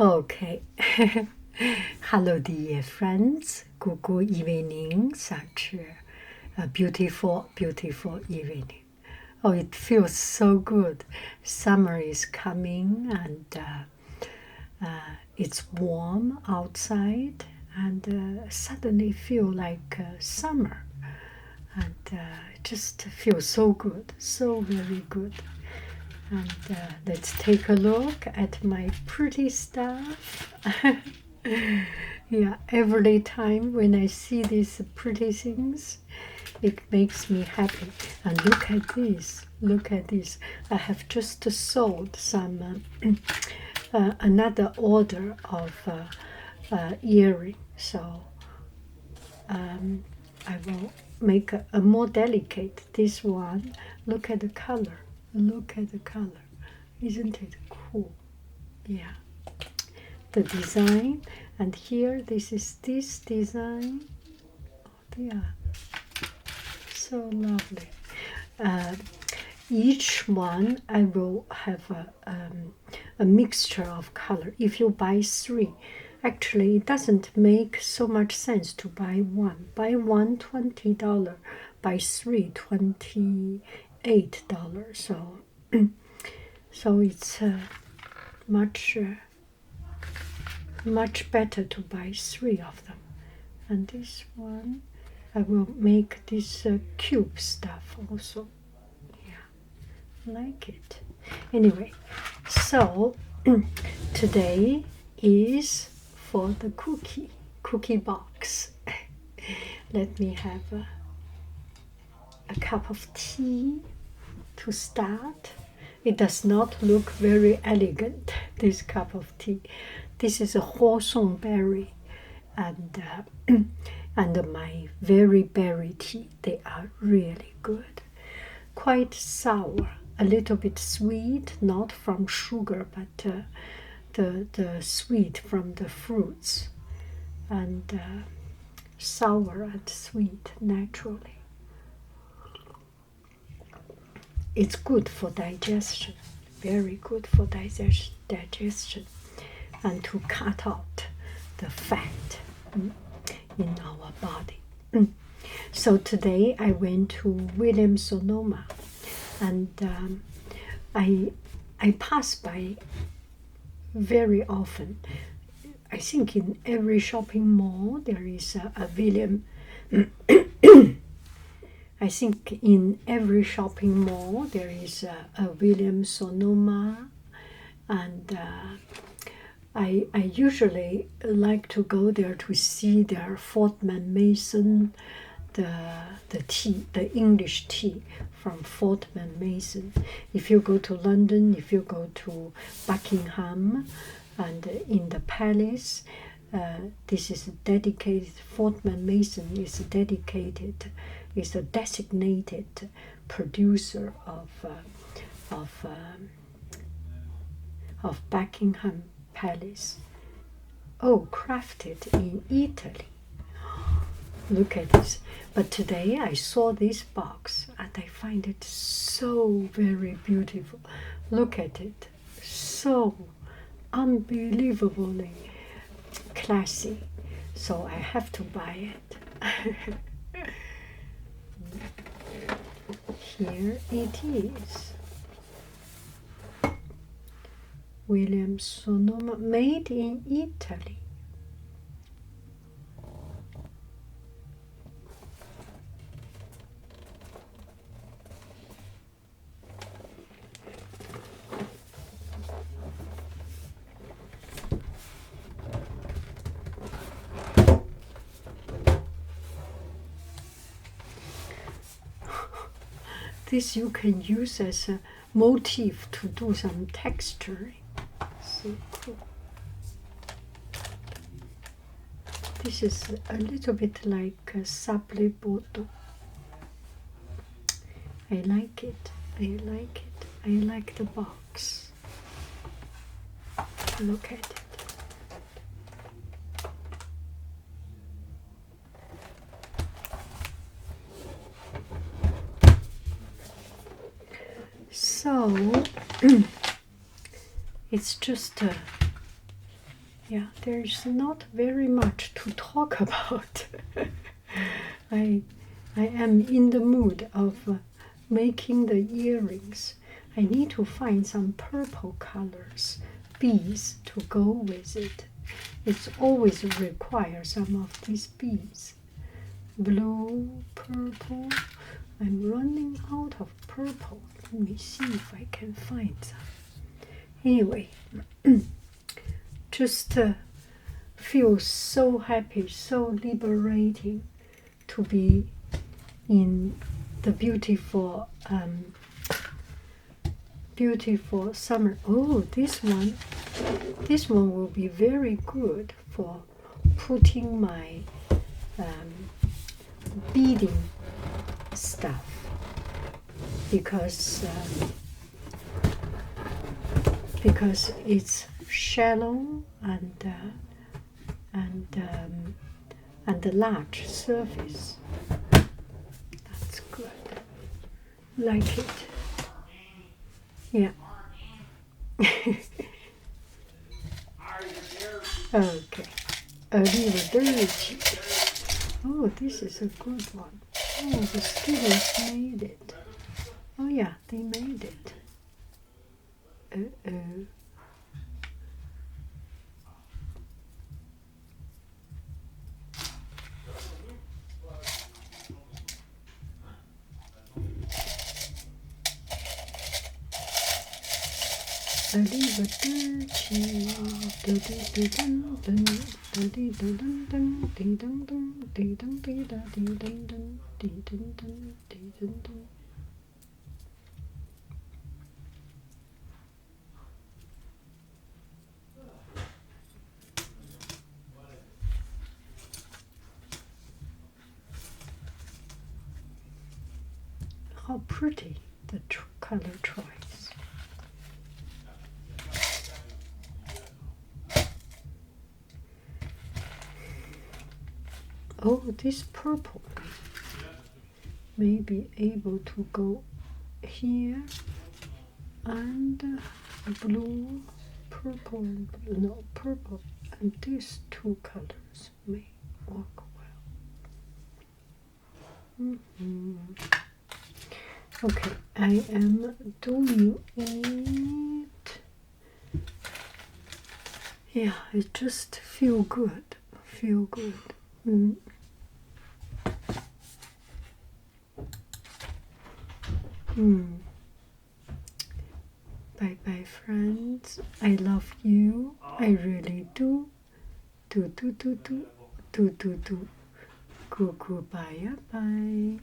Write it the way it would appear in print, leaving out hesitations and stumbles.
Okay. Hello, dear friends. Good evening. Such a beautiful, beautiful evening. Oh, it feels so good. Summer is coming and it's warm outside and suddenly feel like summer. And it just feels so good, so very good. And let's take a look at my pretty stuff. Yeah, every time when I see these pretty things, it makes me happy. And look at this, look at this. I have just sold some another order of earring, so I will make a more delicate. This one, look at the color. Look at the color. Isn't it cool? Yeah. The design, and here this is this design. Oh, yeah. So lovely. Each one I will have a mixture of color. If you buy three, actually it doesn't make so much sense to buy one. Buy one $20, buy three $28. So so it's much better to buy three of them. And this one I will make this cube stuff also. Yeah, like it. Anyway, so today is for the cookie box. Let me have a cup of tea to start. It does not look very elegant, this cup of tea. This is a Hawthorn berry and and my very berry tea. They are really good. Quite sour, a little bit sweet, not from sugar, but the sweet from the fruits, and sour and sweet naturally. It's good for digestion, very good for digestion, and to cut out the fat in our body. So today I went to Williams-Sonoma, and I pass by very often. I think in every shopping mall there is a William. I think in every shopping mall there is a Williams-Sonoma, and I usually like to go there to see their Fortman Mason, the tea, the English tea from Fortman Mason. If you go to London, if you go to Buckingham, and in the palace, this is dedicated. Fortman Mason is dedicated. Is a designated producer of Buckingham Palace. Oh, crafted in Italy. Look at this. But today I saw this box and I find it so very beautiful. Look at it. So unbelievably classy. So I have to buy it. Here it is. Williams-Sonoma, made in Italy. This you can use as a motif to do some texturing. So cool. This is a little bit like a sable bordeaux. I like it. I like it. I like the box. Look at it. So it's just yeah, there's not very much to talk about. I am in the mood of making the earrings. I need to find some purple colors, beads to go with it. It's always require some of these beads. Blue, purple. I'm running out of purple. Let me see if I can find some. Anyway, just feel so happy, so liberating to be in the beautiful beautiful summer. Oh, this one will be very good for putting my beading stuff, because it's shallow and the large surface. That's good. Like it. Yeah. Okay. Arrivederci. Oh, this is a good one. Oh, the students made it. Oh yeah, they made it. Uh-oh. Arrivederci. How pretty the color choice. Oh, this purple may be able to go here, and blue, purple, no, purple, and these two colors may work well. Okay, I am doing it. Yeah, it just feel good. Bye bye, friends. I love you. I really do. Do. Goodbye. Bye.